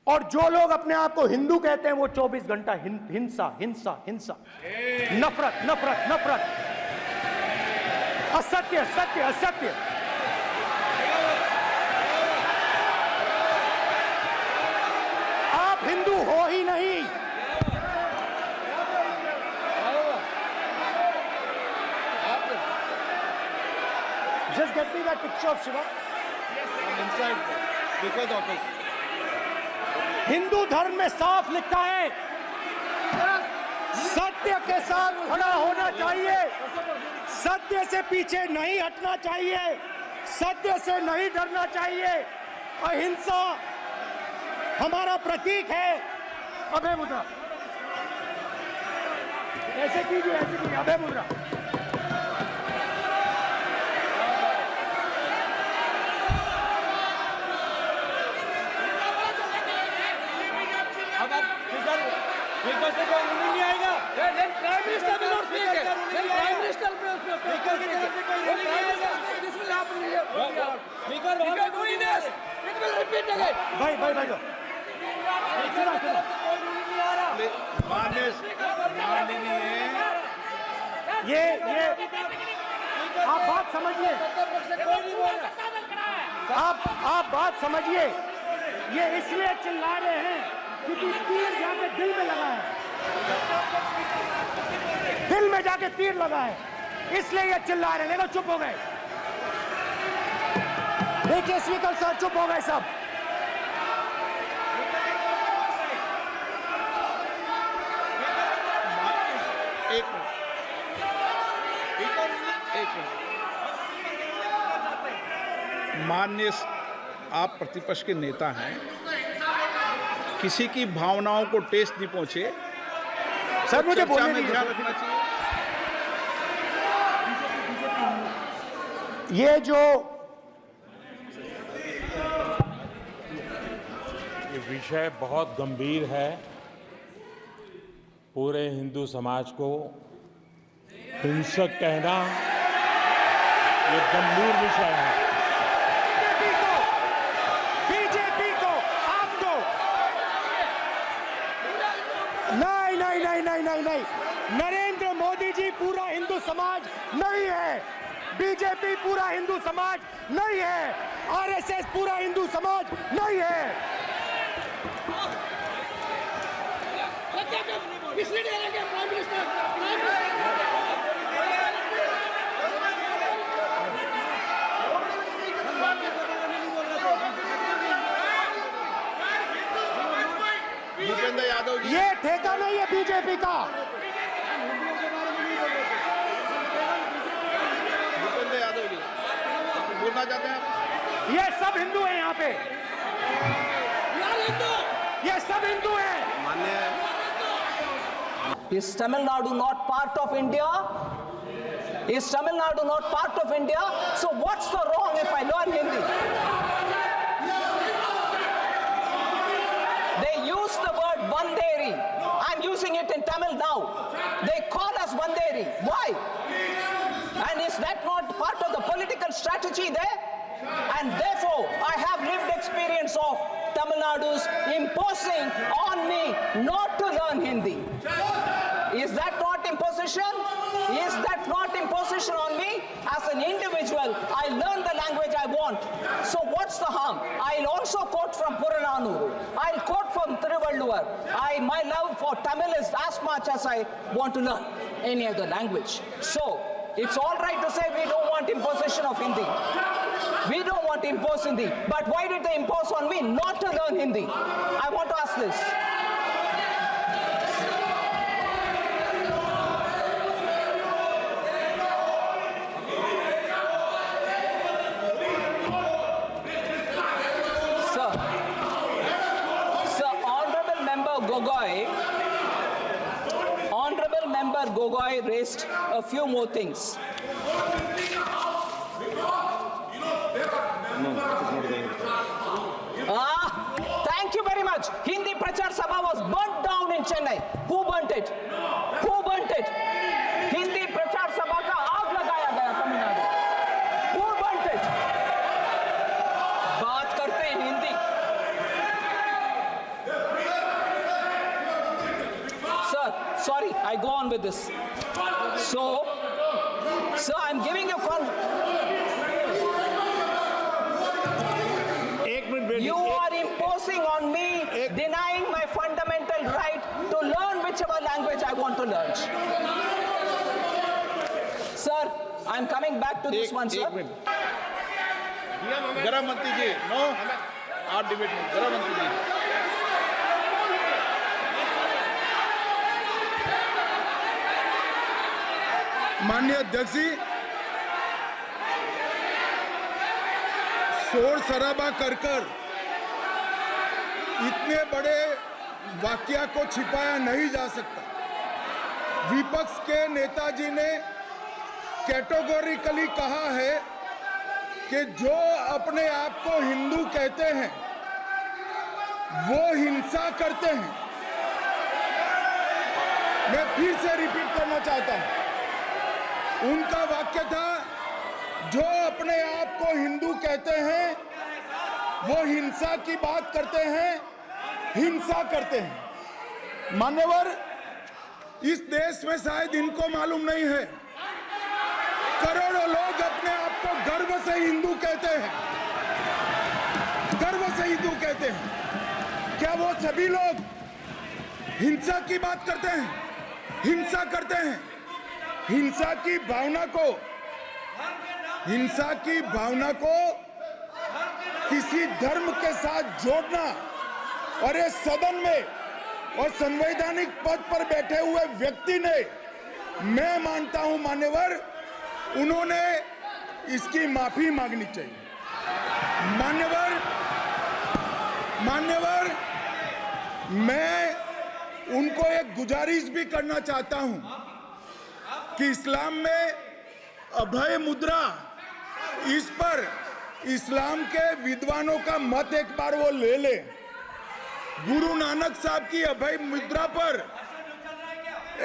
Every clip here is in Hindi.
और जो लोग अपने आप को हिंदू कहते हैं वो 24 घंटा हिंसा हिंसा हिंसा, नफरत नफरत नफरत, असत्य सत्य असत्य। आप हिंदू हो ही नहीं। Just get me that picture of Shiva. I'm inside speaker's office. Hindu धर्म में साफ लिखा है, सत्य के साथ खड़ा होना चाहिए, सत्य से पीछे नहीं हटना चाहिए, सत्य से नहीं डरना चाहिए। अहिंसा हमारा प्रतीक है। अभय मुद्रा, ऐसे कीजिए, अभय मुद्रा। नहीं आएगा। Prime minister will not speak. Then prime minister will speak. This will happen. If you are doing this, it will repeat again. भाई ये आप बात समझिए, आप बात समझिए। ये इसलिए चिल्ला रहे हैं क्योंकि तीर जाके दिल में लगा है, दिल में जाके तीर लगा है, इसलिए ये चिल्ला रहे हैं। देखो चुप हो गए, देखिए स्पीकर सर चुप हो गए सब। एक मिनट। माननीय आप प्रतिपक्ष के नेता हैं, किसी की भावनाओं को ठेस नहीं पहुंचे सर, मुझे चर्चा बोलने में दीजिए। ध्यान रखना चाहिए। ये जो ये विषय बहुत गंभीर है। पूरे हिंदू समाज को हिंसक कहना ये गंभीर विषय है। बीजेपी को आपको नहीं, नरेंद्र मोदी जी पूरा हिंदू समाज नहीं है, बीजेपी पूरा हिंदू समाज नहीं है, आरएसएस पूरा हिंदू समाज नहीं है। भूपेंद्र यादव जी, ये ठेका नहीं है बीजेपी का। भूपेंद्र यादव जी बोलना चाहते हैं आप? ये सब हिंदू हैं यहाँ पे, ये सब हिंदू हैं। Is Tamil Nadu not part of India? Is Tamil Nadu not part of India? So what's the wrong if I learn Hindi? They use the word Banderi. I'm using it in Tamil now. They call us Banderi. Why? And is that not part of the political strategy there? And therefore, I have lived experience of Tamil Nadu's imposing on me not to learn Hindi. Is that not imposition? Is that not imposition on me? As an individual, I learn the language I want. So what's the harm? I'll also quote from Purananuru. I'll quote from Thiruvalluvar. My love for Tamil is as much as I want to learn any other language. So it's all right to say we don't want imposition of Hindi. We don't want to impose Hindi. But why did they impose on me not to learn Hindi? I want to ask this. Honorable Member Gogoi raised a few more things. Thank you very much. Hindi Prachar Sabha was burnt down in Chennai. Who burnt it? Who burnt it? Hindi Prachar Sabha का आग लगाया गया तमिलनाडु. Who burnt it? बात करते हैं Hindi. sorry, I go on with this. So I'm giving you you are imposing on me, denying my fundamental right to learn whichever language I want to learn. Sir, I'm coming back to this one, sir. गृह मंत्री जी, नो आप डिबेट में, गृह मंत्री जी। माननीय अध्यक्ष जी, शोर शराबा कर इतने बड़े वाकया को छिपाया नहीं जा सकता। विपक्ष के नेताजी ने कैटेगोरिकली कहा है कि जो अपने आप को हिंदू कहते हैं वो हिंसा करते हैं। मैं फिर से रिपीट करना चाहता हूं, उनका वाक्य था जो अपने आप को हिंदू कहते हैं वो हिंसा की बात करते हैं, हिंसा करते हैं। मान्यवर, इस देश में शायद इनको मालूम नहीं है, करोड़ों लोग अपने आप को गर्व से हिंदू कहते हैं, गर्व से हिंदू कहते हैं। क्या वो सभी लोग हिंसा की बात करते हैं, हिंसा करते हैं? हिंसा की भावना को किसी धर्म के साथ जोड़ना और इस सदन में और संवैधानिक पद पर बैठे हुए व्यक्ति ने, मैं मानता हूं मान्यवर, उन्होंने इसकी माफी मांगनी चाहिए। मान्यवर, मैं उनको एक गुजारिश भी करना चाहता हूं कि इस्लाम में अभय मुद्रा, इस पर इस्लाम के विद्वानों का मत एक बार वो ले ले। गुरु नानक साहब की अभय मुद्रा पर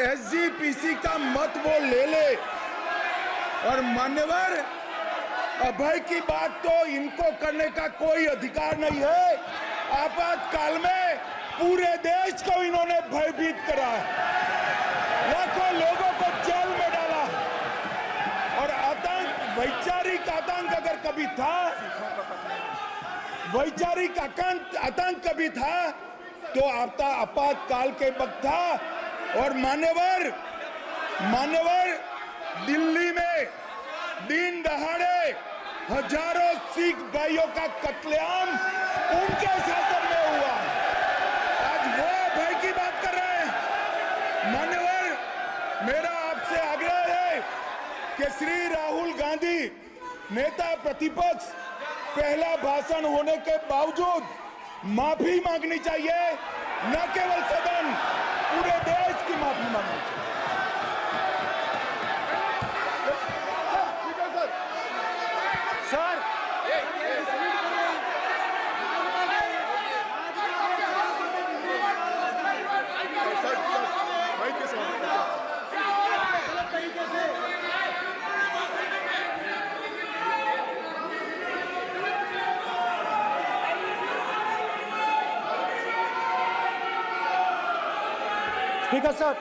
SGPC का मत वो ले ले। और मान्यवर, अभय की बात तो इनको करने का कोई अधिकार नहीं है। आपातकाल में पूरे देश को इन्होंने भयभीत करा है, लाखों लोगों को जेल में डाला और आतंक, वैचारिक आतंक अगर कभी था, वैचारिक आतंक कभी था तो आपातकाल के वक्त था। और मान्यवर, दिल्ली में दिन दहाड़े हजारों सिख भाइयों का कत्लेआम उनके शासन में हुआ। आज वो भय की बात कर रहे हैं। मान्यवर, मेरा आपसे आग्रह है कि श्री राहुल गांधी, नेता प्रतिपक्ष, पहला भाषण होने के बावजूद माफी मांगनी चाहिए, न केवल सदन, पूरे देश की माफी मांगनी चाहिए। Sir, speaker sir,